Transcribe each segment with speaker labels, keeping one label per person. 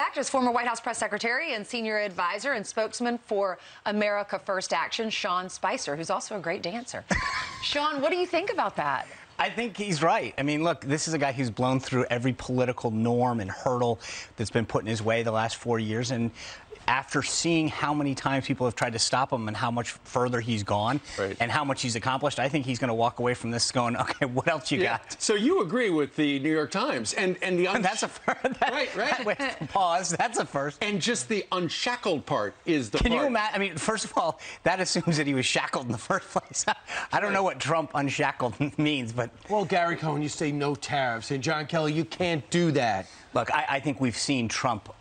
Speaker 1: back to his former White House press secretary and senior advisor and spokesman for America First Action, Sean Spicer, who's also a great dancer. Sean, what do you think about that?
Speaker 2: I think he's right. I mean, look, this is a guy who's blown through every political norm and hurdle that's been put in his way the last 4 years. And after seeing how many times people have tried to stop him and how much further he's gone and how much he's accomplished, I think he's going to walk away from this going, okay, what else you got?
Speaker 3: So you agree with the New York Times and the
Speaker 2: that's a first.
Speaker 3: right.
Speaker 2: Wait, pause. That's a first.
Speaker 3: And just the unshackled part is the
Speaker 2: Can
Speaker 3: part.
Speaker 2: you imagine? I mean, first of all, that assumes that he was shackled in the first place. I don't know what Trump unshackled means, but...
Speaker 4: Well, Gary Cohn, you say no tariffs. And John Kelly, you can't do that.
Speaker 2: Look, I think we've seen Trump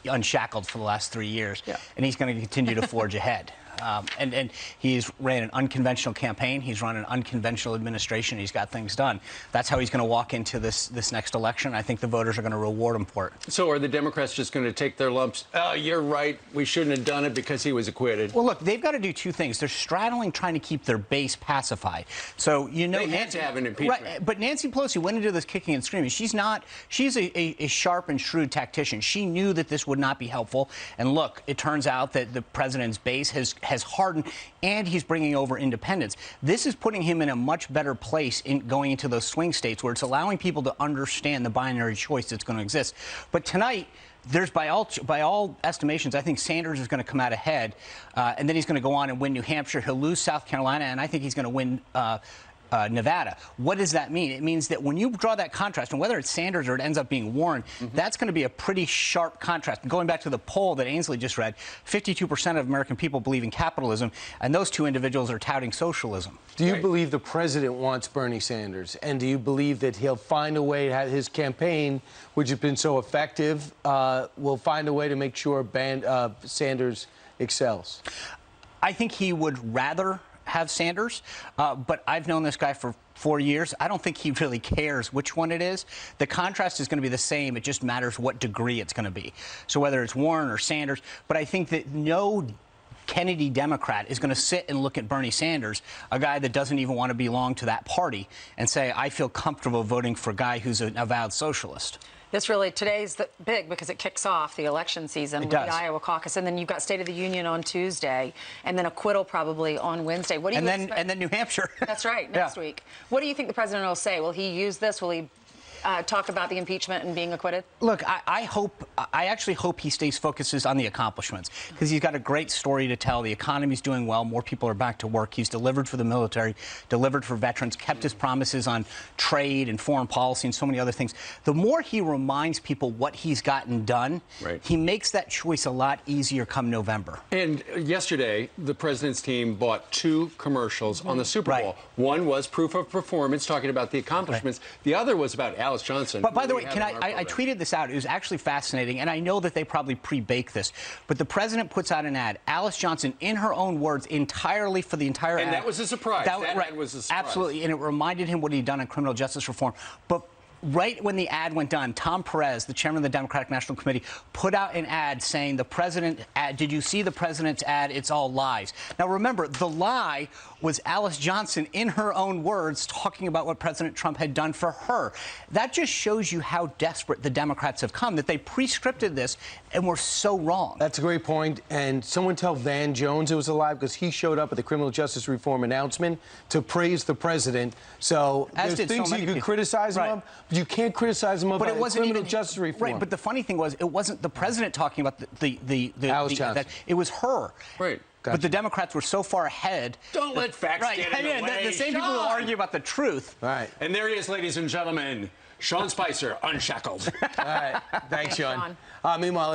Speaker 2: unshackled for the last 3 years, and he's going to continue to forge ahead. And he's ran an unconventional campaign. He's run an unconventional administration. He's got things done. That's how he's going to walk into this next election. I think the voters are going to reward him for it.
Speaker 3: So are the Democrats just going to take their lumps? Oh, you're right. We shouldn't have done it because he was acquitted.
Speaker 2: Well, look, they've got to do two things. They're straddling, trying to keep their base pacified. So, you know,
Speaker 3: they had to have an impeachment.
Speaker 2: Right, but Nancy Pelosi went into this kicking and screaming. She's a sharp and shrewd tactician. She knew that this would not be helpful. And look, it turns out that the president's base has hardened, and he's bringing over independents. This is putting him in a much better place in going into those swing states where it's allowing people to understand the binary choice that's going to exist. But tonight, there's by all estimations, I think Sanders is going to come out ahead, and then he's going to go on and win New Hampshire. He'll lose South Carolina, and I think he's going to win Nevada. What does that mean? It means that when you draw that contrast, and whether it's Sanders or it ends up being Warren, that's going to be a pretty sharp contrast. Going back to the poll that Ainsley just read, 52% of American people believe in capitalism, and those two individuals are touting socialism.
Speaker 4: Do you believe the president wants Bernie Sanders? And do you believe that he'll find a way to have his campaign, which has been so effective, will find a way to make sure Sanders excels?
Speaker 2: I think he would rather have Sanders, but I've known this guy for 4 years. I don't think he really cares which one it is. The contrast is going to be the same. It just matters what degree it's going to be. So whether it's Warren or Sanders, but I think that no Kennedy Democrat is going to sit and look at Bernie Sanders, a guy that doesn't even want to belong to that party, and say, I feel comfortable voting for a guy who's an avowed socialist.
Speaker 1: Today's big because it kicks off the election season with the Iowa caucus, and then you've got State of the Union on Tuesday, and then acquittal probably on Wednesday. What do you expect? And
Speaker 2: then New Hampshire.
Speaker 1: That's right, next week. What do you think the president will say? Will he use this? Will he talk about the impeachment and being acquitted?
Speaker 2: Look, I actually hope he stays focused on the accomplishments, because he's got a great story to tell. The economy's doing well. More people are back to work. He's delivered for the military, delivered for veterans, kept his promises on trade and foreign policy and so many other things. The more he reminds people what he's gotten done, he makes that choice a lot easier come November.
Speaker 3: And yesterday, the president's team bought 2 commercials on the Super Bowl. One was proof of performance, talking about the accomplishments. The other was about Alice Johnson.
Speaker 2: But by the way, I tweeted this out. It was actually fascinating, and I know that they probably pre-bake this. But the president puts out an ad, Alice Johnson, in her own words, entirely for the entire ad.
Speaker 3: And that was a surprise. That ad was a surprise.
Speaker 2: Absolutely, and it reminded him what he'd done on criminal justice reform. But right when the ad went done, Tom Perez, the chairman of the Democratic National Committee, put out an ad saying, the president ad, did you see the president's ad? It's all lies. Now, remember, the lie was Alice Johnson, in her own words, talking about what President Trump had done for her. That just shows you how desperate the Democrats have come, that they pre-scripted this and were so wrong.
Speaker 4: That's a great point. And someone tell Van Jones it was a lie, because he showed up at the criminal justice reform announcement to praise the president. So there's things you can criticize him of. You can't criticize him about criminal justice reform.
Speaker 2: Right, but the funny thing was, it wasn't the president talking about
Speaker 4: Alice Johnson.
Speaker 2: It was her.
Speaker 3: Right.
Speaker 2: But the Democrats were so far ahead.
Speaker 3: Don't let facts get in the way.
Speaker 2: The same people who argue about the truth.
Speaker 4: Right.
Speaker 3: And there he is, ladies and gentlemen, Sean Spicer, unshackled.
Speaker 4: All right. Thanks, Sean. Meanwhile,